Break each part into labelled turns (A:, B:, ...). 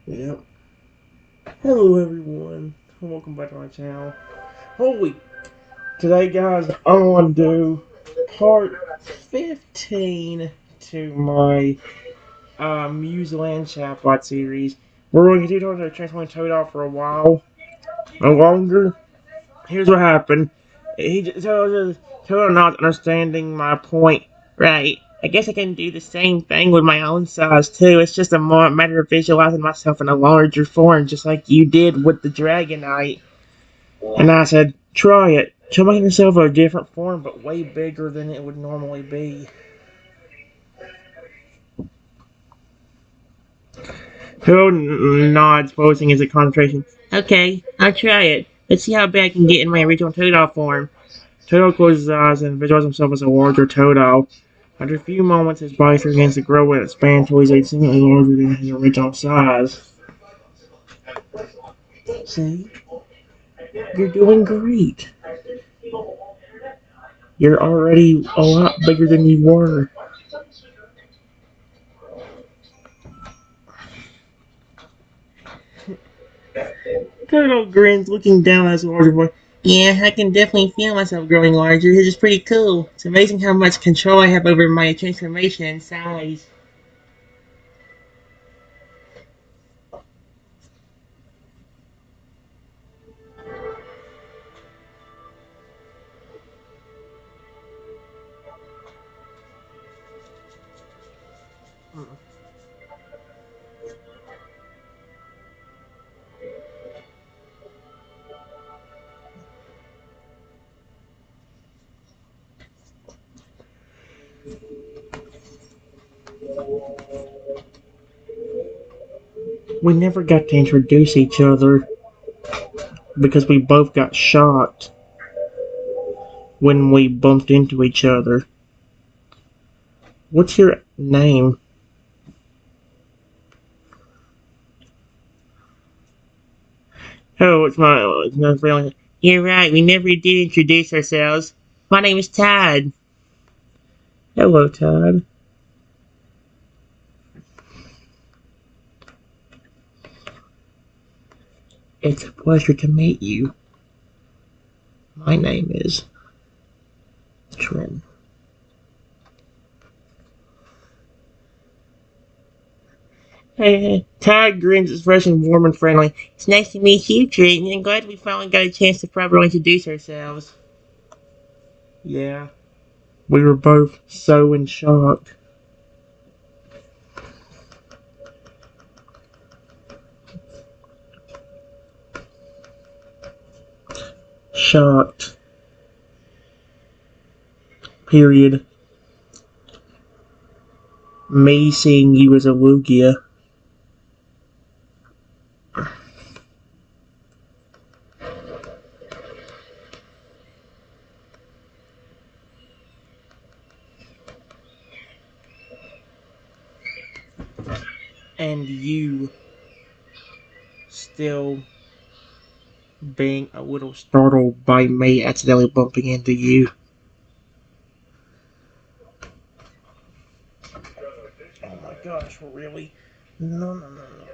A: Yep. Hello everyone, and welcome back to my channel. Holy, today guys, I want to do part 15 to my MuseLand Chatbot series. We're going to continue talking to Transforming Toad for a while, or longer. Here's what happened. He just Toad not understanding my point. Right. I guess I can do the same thing with my own size too. It's just a more matter of visualizing myself in a larger form, just like you did with the Dragonite. And I said, try it. Try making yourself a different form, but way bigger than it would normally be. Toad nods, posing as a concentration. Okay, I'll try it. Let's see how big I can get in my original Toadal form. Toadal closes his eyes and visualizes himself as a larger Toadal. After a few moments, his body begins to grow and expand until he's significantly larger than his original size. See? You're doing great. You're already a lot bigger than you were. Turtle grins, looking down at his larger boy. Yeah, I can definitely feel myself growing larger. This is pretty cool. It's amazing how much control I have over my transformation and size. We never got to introduce each other because we both got shocked when we bumped into each other. What's your name? Oh, it's my friend. You're right, we never did introduce ourselves. My name is Todd. Hello, Todd. It's a pleasure to meet you. My name is Trin. Todd grins, expression warm and friendly. It's nice to meet you, Trin. I'm glad we finally got a chance to properly introduce ourselves. Yeah, we were both so in shock. Shocked. Period. Me seeing you as a Lugia. And you still being a little startled by me accidentally bumping into you. Oh my gosh, really? No, no, no, no.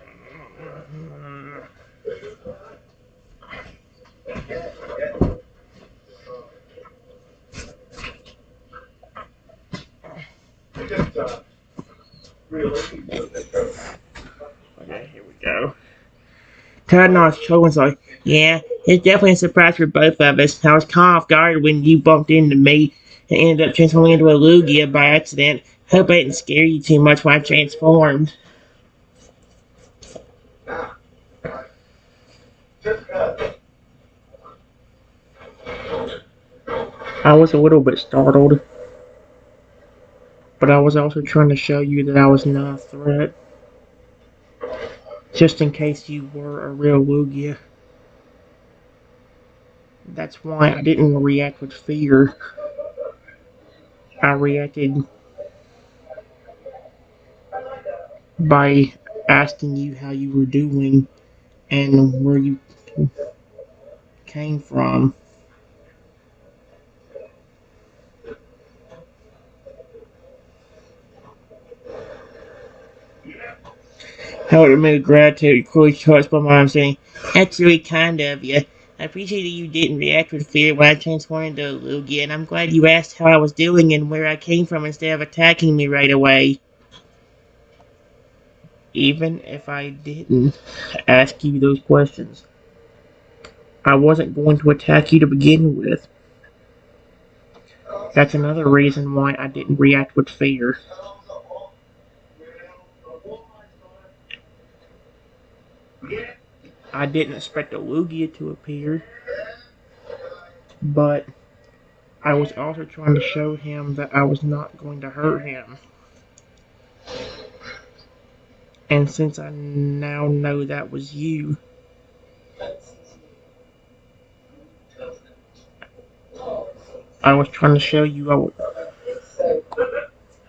A: Okay, here we go. Todd nods, Cholin's like, yeah, it's definitely a surprise for both of us. I was kind of off guard when you bumped into me and ended up transforming into a Lugia by accident. Hope I didn't scare you too much when I transformed. I was a little bit startled, but I was also trying to show you that I was not a threat, just in case you were a real Lugia. That's why I didn't react with fear. I reacted by asking you how you were doing and where you came from. How it made gratitude clearly touched by my saying, "That's really kind of you. I appreciate that you didn't react with fear when I transformed into a Lugia, and I'm glad you asked how I was doing and where I came from instead of attacking me right away. Even if I didn't ask you those questions, I wasn't going to attack you to begin with. That's another reason why I didn't react with fear. I didn't expect a Lugia to appear, but I was also trying to show him that I was not going to hurt him. And since I now know that was you, I was trying to show you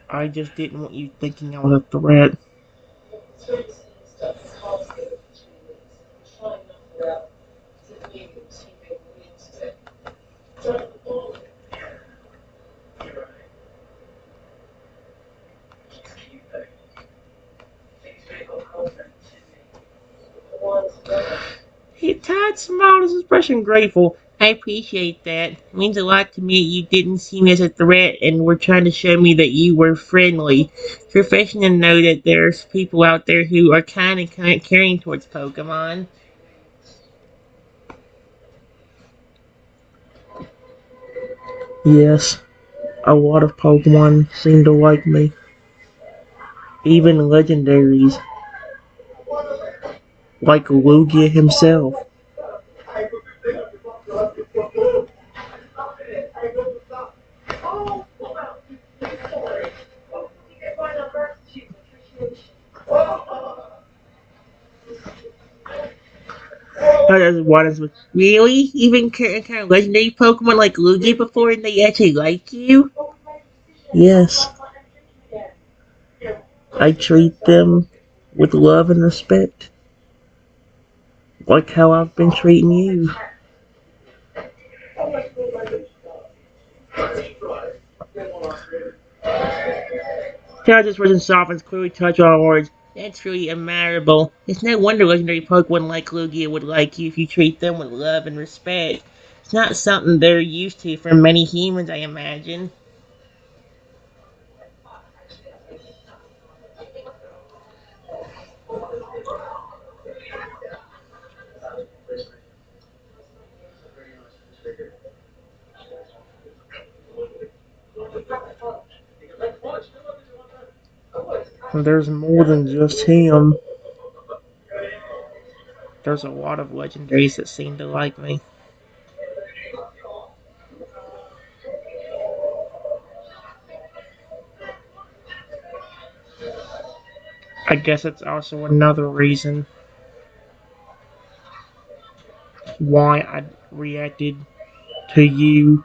A: I just didn't want you thinking I was a threat. Todd smiled his expression grateful. I appreciate that. It means a lot to me you didn't see me as a threat and were trying to show me that you were friendly. It's refreshing to know that there's people out there who are kind and caring towards Pokemon. Yes, a lot of Pokemon seem to like me. Even legendaries, like Lugia himself. Really? Even kind of legendary Pokemon like Lugia before and they actually like you? Yes, I treat them with love and respect, like how I've been treating you. Character's version softens clearly touch on words. That's really admirable. It's no wonder legendary Pokemon like Lugia would like you if you treat them with love and respect. It's not something they're used to from many humans, I imagine. There's more than just him. There's a lot of legendaries that seem to like me. I guess it's also another reason why I reacted to you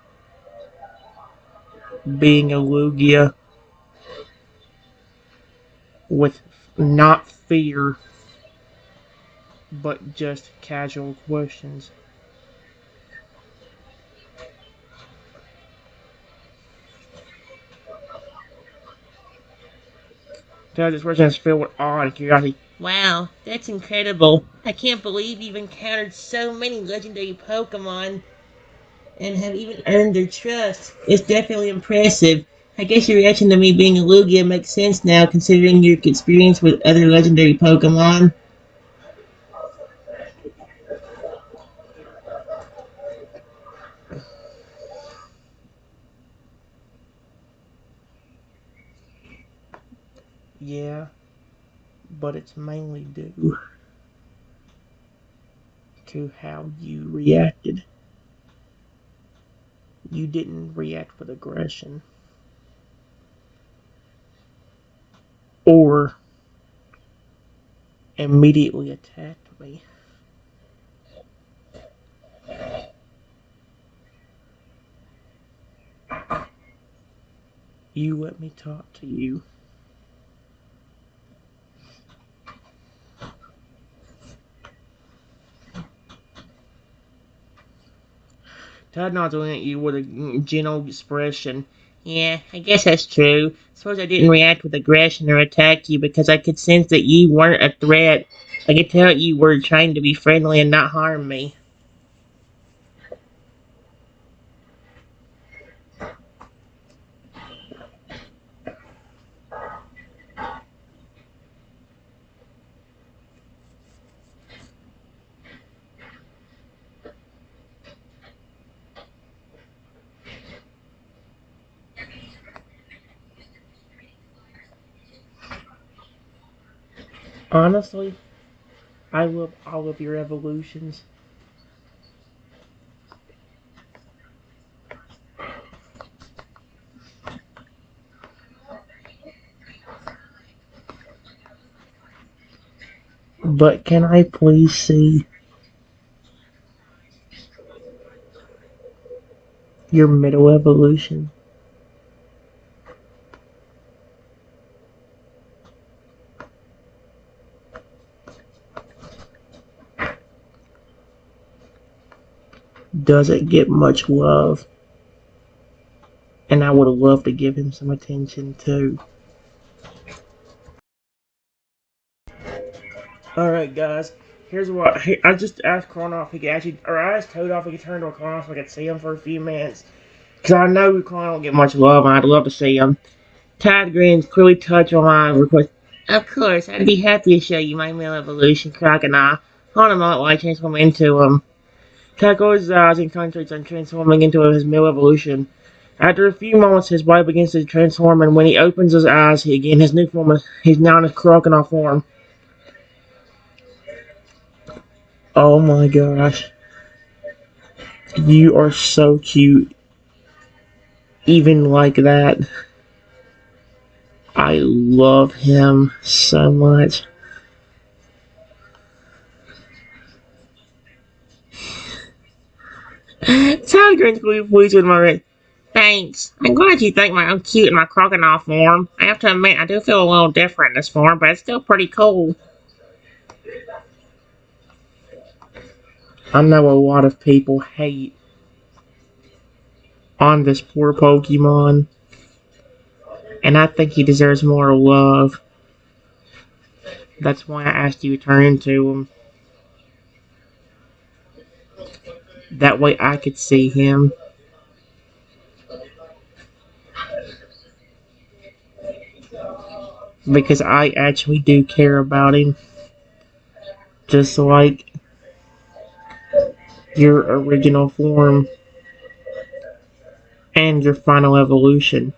A: being a Lugia with not fear, but just casual questions. This person is filled with awe and curiosity. Wow, that's incredible. I can't believe you've encountered so many legendary Pokemon and have even earned their trust. It's definitely impressive. I guess your reaction to me being a Lugia makes sense now, considering your experience with other legendary Pokemon. Yeah, but it's mainly due to how you reacted. You didn't react with aggression or immediately attacked me. You let me talk to you. Todd nods at you with a gentle expression. Yeah, I guess that's true. Suppose I didn't react with aggression or attack you because I could sense that you weren't a threat. I could tell you were trying to be friendly and not harm me. Honestly, I love all of your evolutions. But can I please see your middle evolution? Does it get much love? And I would love to give him some attention too. Alright, guys. Here's what I just asked Chrono if he could actually, or I asked Toad if he could turn to a Chrono so I could see him for a few minutes. Because I know Chrono don't get much love, and I'd love to see him. Tad grins, clearly touch on my request. Of course, I'd be happy to show you my male evolution, Crocodile. Hold a moment while I transform into him. Tad closes his eyes and concentrates on transforming into his male evolution. After a few moments, his body begins to transform, and when he opens his eyes, his new form he's now in his crocodile form. Oh my gosh. You are so cute. Even like that. I love him so much. Tad grins pleased with my red. Thanks. I'm glad you think I'm cute in my crocodile form. I have to admit, I do feel a little different in this form, but it's still pretty cool. I know a lot of people hate on this poor Pokemon, and I think he deserves more love. That's why I asked you to turn into him. That way I could see him. Because I actually do care about him. Just like your original form and your final evolution.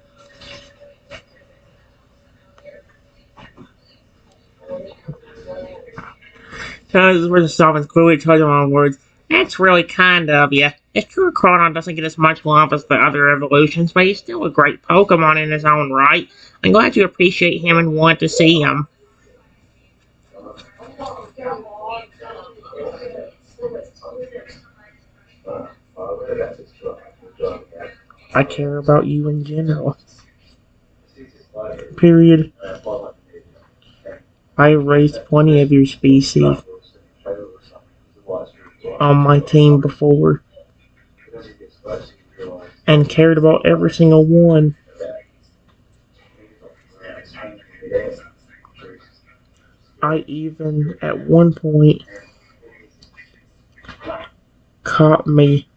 A: Times where the sovereign's clearly touching on words. That's really kind of you. It's true Chronon doesn't get as much love as the other evolutions, but he's still a great Pokemon in his own right. I'm glad you appreciate him and want to see him. I care about you in general. Period. I raised plenty of your species on my team before and cared about every single one. I even, at one point, caught me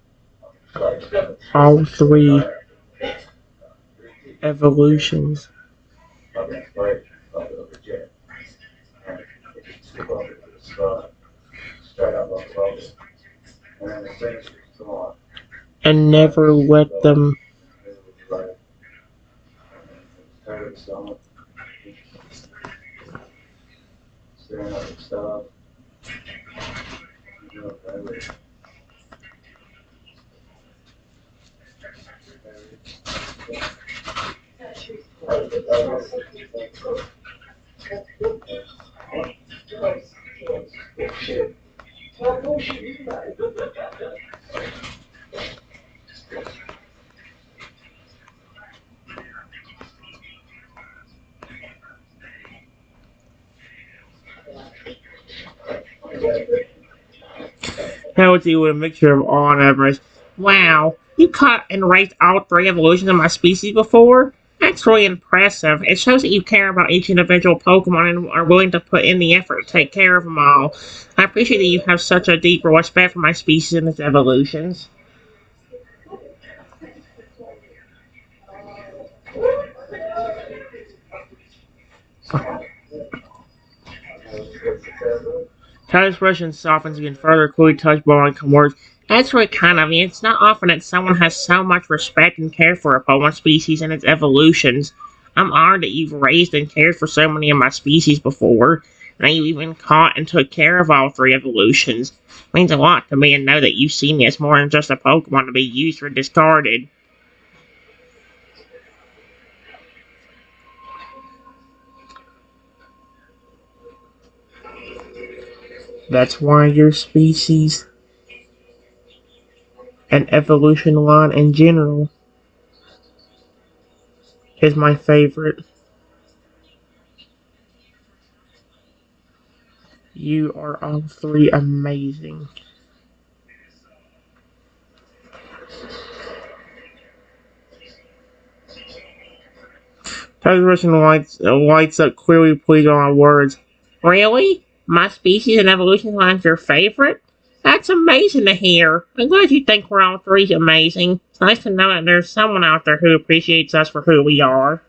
A: all three evolutions. And never let them How would you with a mixture of awe and admiration? Wow, You caught and raised all 3 evolutions of my species before? That's really impressive. It shows that you care about each individual Pokemon and are willing to put in the effort to take care of them all. I appreciate that you have such a deep respect for my species and its evolutions. How expression softens even further, clearly touched by one words. That's really kind of me. It's not often that someone has so much respect and care for a Pokemon species and its evolutions. I'm honored that you've raised and cared for so many of my species before, and that you even caught and took care of all 3 evolutions. It means a lot to me to know that you see me as more than just a Pokemon to be used or discarded. That's why your species and evolution line in general is my favorite. You are all 3 amazing. Television lights up clearly pleased on my words. Really? My species and evolution line's your favorite? That's amazing to hear. I'm glad you think we're all 3 amazing. It's nice to know that there's someone out there who appreciates us for who we are.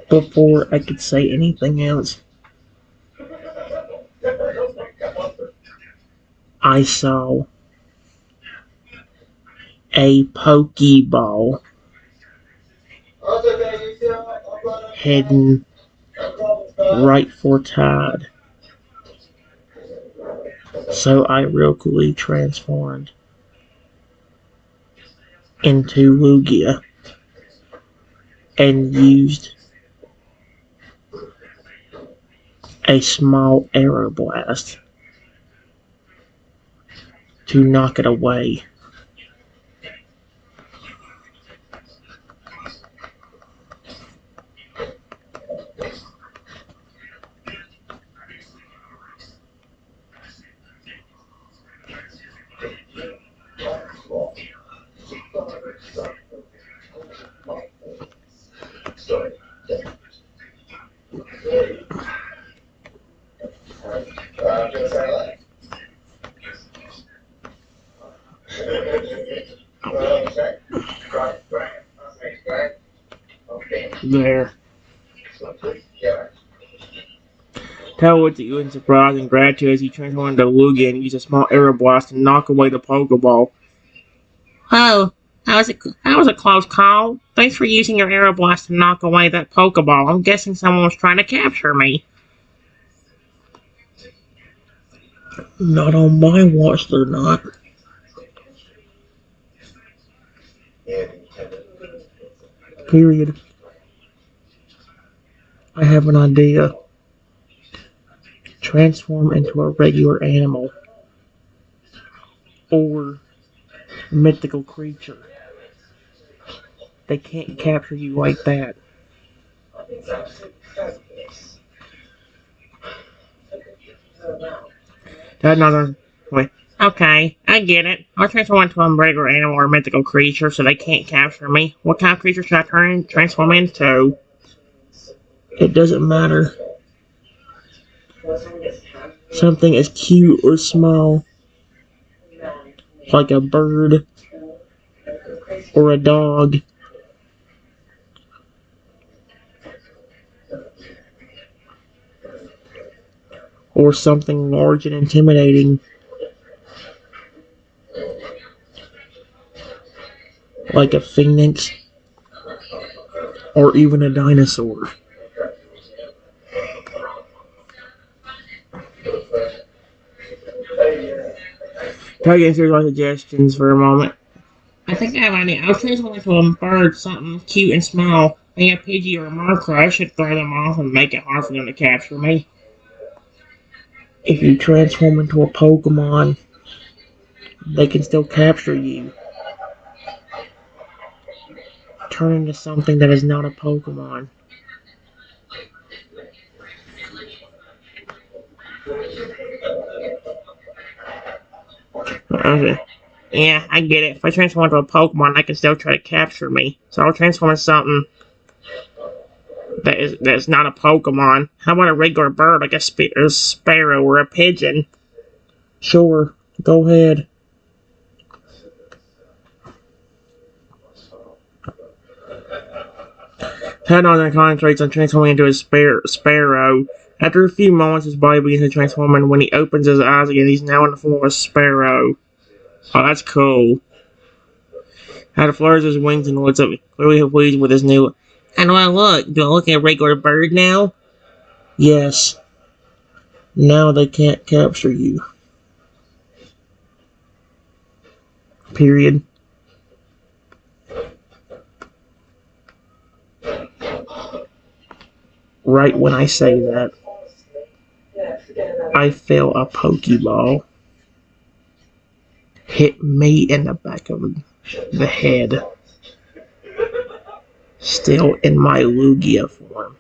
A: Before I could say anything else, I saw a Pokeball heading right for Tide. So I real quickly transformed into Lugia and used a small arrow blast to knock it away. There. Tell what to you in surprise and gratitude as he transformed into Lugia and used a small arrow blast to knock away the Pokeball. Oh, that was a close call. Thanks for using your arrow blast to knock away that Pokeball. I'm guessing someone was trying to capture me. Not on my watch, they're not. Period. I have an idea. Transform into a regular animal. Or mythical creature. They can't capture you like that. That another wait. Okay, I get it. I'll transform into a regular animal or mythical creature so they can't capture me. What kind of creature should I transform into? It doesn't matter. Something as cute or small, like a bird or a dog, or something large and intimidating, like a phoenix, or even a dinosaur. Try to get through my suggestions for a moment. I think I have an idea. I'll transform into a bird, something cute and small. Maybe a Pidgey or a Murkrow. I should throw them off and make it hard for them to capture me. If you transform into a Pokemon, they can still capture you. Turn into something that is not a Pokemon. Okay. Yeah, I get it. If I transform into a Pokemon, they can still try to capture me. So I'll transform into something that's not a Pokemon. How about a regular bird, like a sparrow or a pigeon? Sure, go ahead. Head on and concentrates on transforming into a sparrow. After a few moments, his body begins to transform, and when he opens his eyes again, he's now in the form of a sparrow. Oh, that's cool. How to flares his wings and looks up, clearly pleased with his new. How do I look? Do I look like a regular bird now? Yes. Now they can't capture you. Period. Right when I say that, I feel a Pokeball hit me in the back of the head. Still in my Lugia form.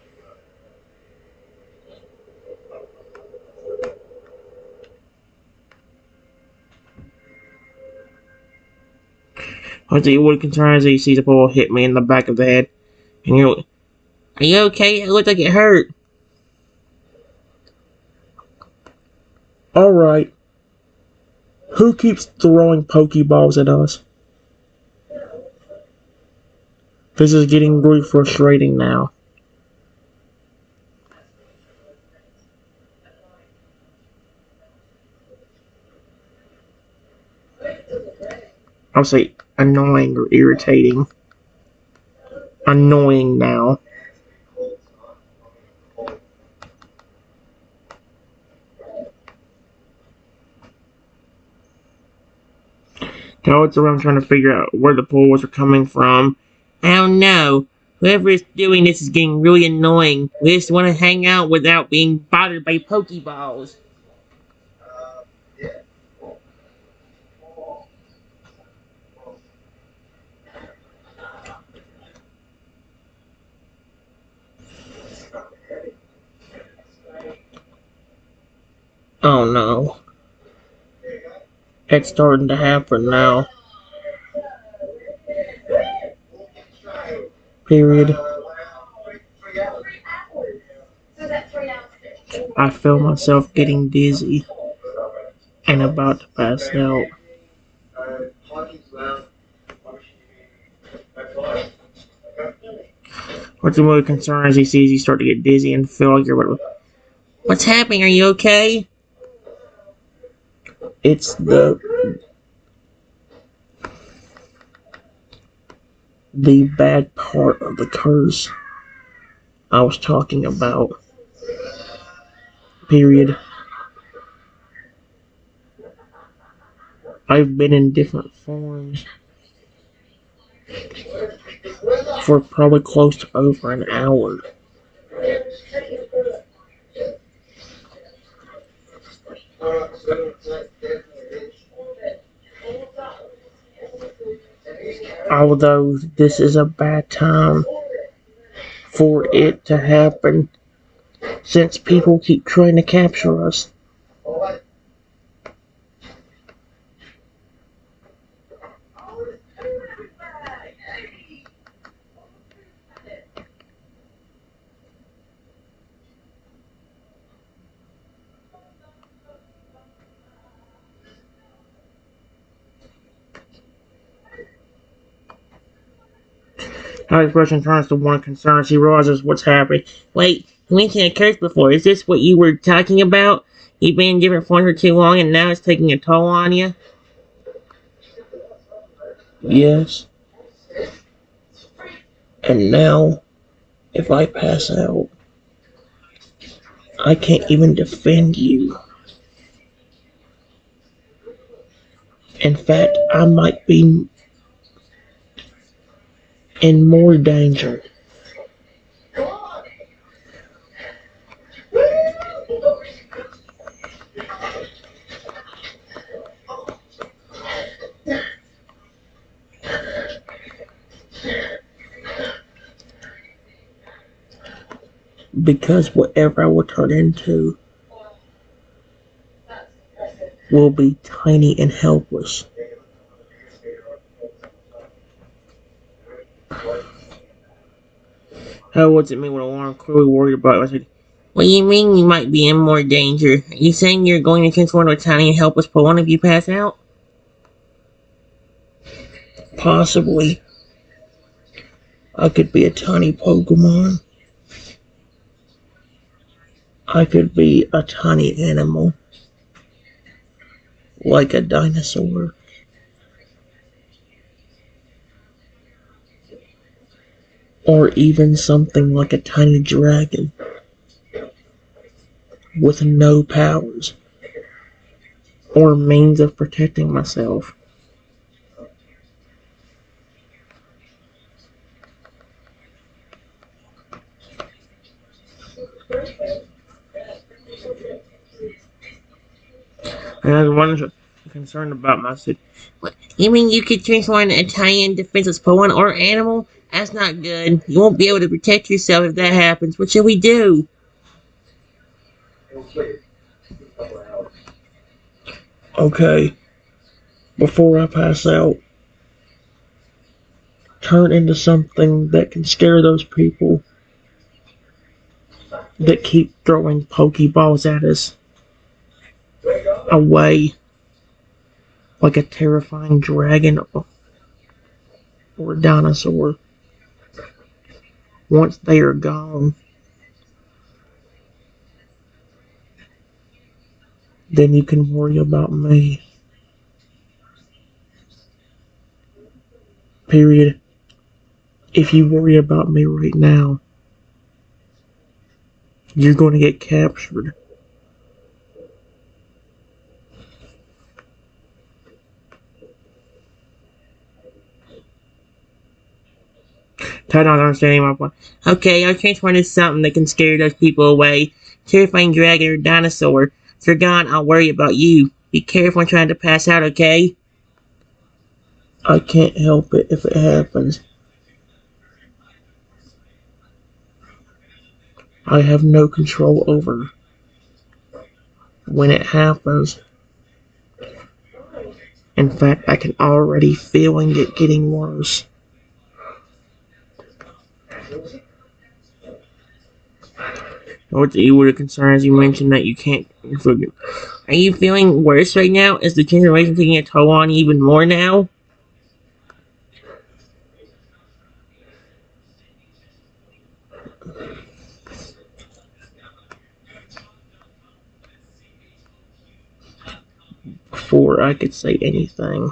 A: What would concern as he sees a ball hit me in the back of the head. And are you okay? It looked like it hurt. Alright. Who keeps throwing Pokeballs at us? This is getting really frustrating now. I'll say annoying or irritating. Annoying now. Now it's around trying to figure out where the pulls are coming from. I don't know. Whoever is doing this is getting really annoying. We just want to hang out without being bothered by Pokeballs. Oh no. It's starting to happen now. Period. I feel myself getting dizzy and about to pass out. What's the more concern as he sees you start to get dizzy and feel like you're. What's happening? Are you okay? It's the bad part of the curse I was talking about. Period. I've been in different forms for probably close to over an hour. Although this is a bad time for it to happen, since people keep trying to capture us. Her expression turns to one concern. She realizes what's happening. Wait, you mentioned a curse before. Is this what you were talking about? You've been in different forms for too long and now it's taking a toll on you? Yes. And now, if I pass out, I can't even defend you. In fact, I might be in more danger. Because whatever I will turn into will be tiny and helpless. How what's it mean when I'm clearly worried about? I said, what do you mean you might be in more danger? Are you saying you're going to transform into a tiny and helpless Pokemon if you pass out? Possibly. I could be a tiny Pokemon. I could be a tiny animal. Like a dinosaur. Or even something like a tiny dragon. With no powers. Or means of protecting myself. And I was concerned about my situation. What? You mean you could transform an Italian defenseless Pokemon or animal? That's not good. You won't be able to protect yourself if that happens. What should we do? Okay, before I pass out, turn into something that can scare those people that keep throwing Pokeballs at us away, like a terrifying dragon or a dinosaur. Once they are gone, then you can worry about me. Period. If you worry about me right now, you're going to get captured. Try not understanding my point. Okay, I'll transform into something that can scare those people away. Terrifying dragon or dinosaur. If you're gone, I'll worry about you. Be careful when trying to pass out, okay? I can't help it if it happens. I have no control over when it happens. In fact, I can already feeling it getting worse. What you were concerned as you mentioned that you can't. Are you feeling worse right now? Is the transformation taking a toll on you even more now? Before I could say anything.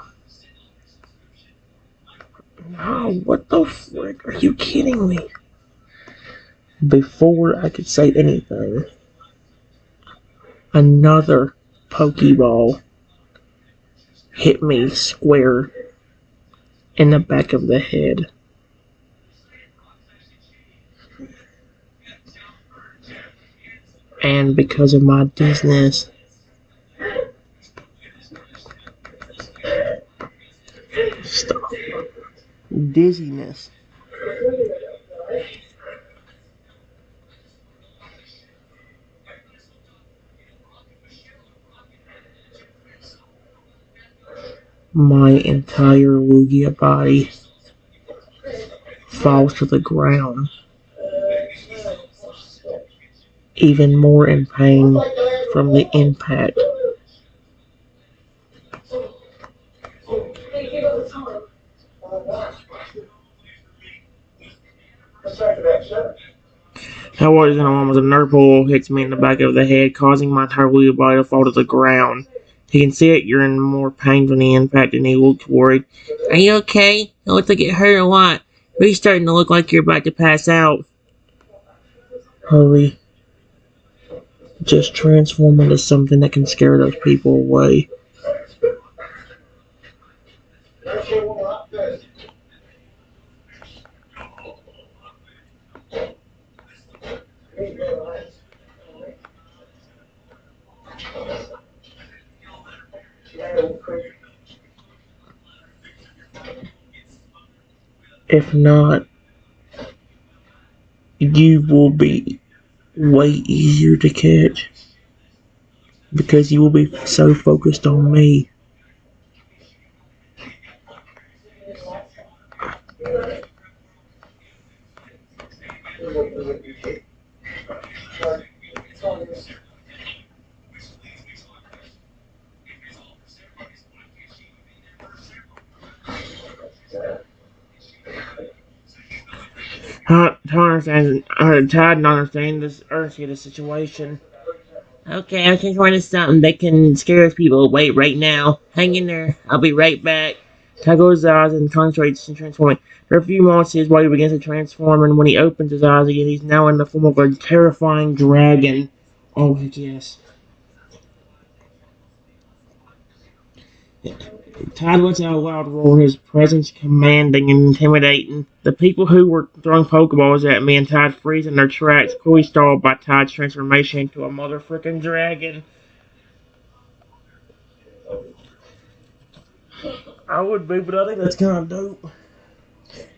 A: No, what the frick? Are you kidding me? Before I could say anything, another Pokeball hit me square in the back of the head. And because of my dizziness, stop. Dizziness. My entire Lugia body falls to the ground, even more in pain from the impact. I was in a one with a nerf ball hits me in the back of the head, causing my entire wheel body to fall to the ground. He can see it, you're in more pain from the impact, and he looks worried. Are you okay? It looks like it hurt a lot. You're starting to look like you're about to pass out. Hurry. Just transform into something that can scare those people away. If not, you will be way easier to catch because you will be so focused on me. Todd didn't understand this urgency of the situation. Okay, I can find something that can scare people away right now. Hang in there. I'll be right back. Todd goes his eyes and concentrates on transforming. For a few moments, his body begins to transform, and when he opens his eyes again, he's now in the form of a terrifying dragon. Oh, yes. Todd lets out a loud roar, his presence commanding and intimidating. The people who were throwing Pokeballs at me and Todd freeze in their tracks, clearly stalled by Todd's transformation into a motherfucking dragon. I would be, but I think that's kind of dope.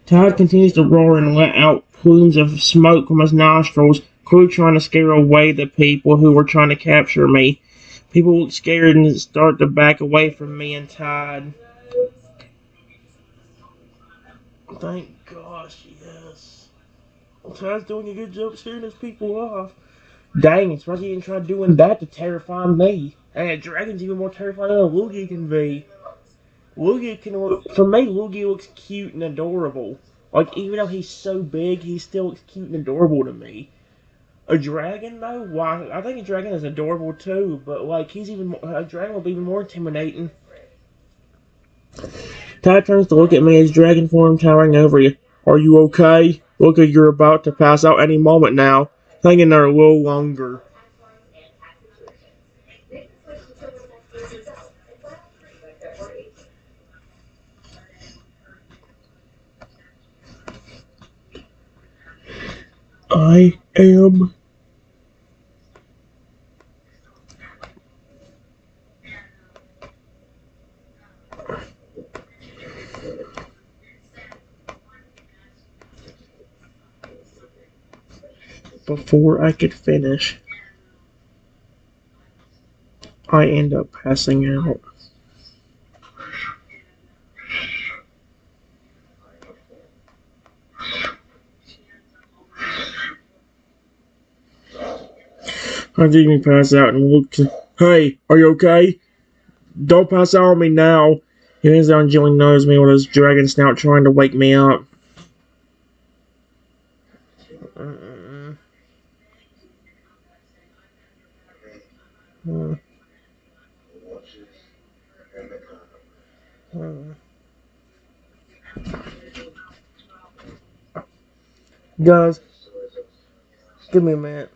A: Todd continues to roar and let out plumes of smoke from his nostrils, clearly trying to scare away the people who were trying to capture me. People look scared and start to back away from me and Todd. Thank gosh, yes. Todd's doing a good job scaring his people off. Dang, it's surprised he didn't try doing that to terrify me. Hey, a dragon's even more terrifying than a Lugia can be. Lugia can look, for me, Lugia looks cute and adorable. Like, even though he's so big, he still looks cute and adorable to me. A dragon, though? Why? I think a dragon is adorable too, but, like, he's even more, a dragon will be even more intimidating. Ty turns to look at me, his dragon form towering over you. Are you okay? Look like you're about to pass out any moment now. Hang in there a little longer. I am. Before I could finish, I end up passing out. I didn't pass out and looked. Hey, are you okay? Don't pass out on me now. He leans down and gently nose me with his dragon snout, trying to wake me up. Guys, give me a minute.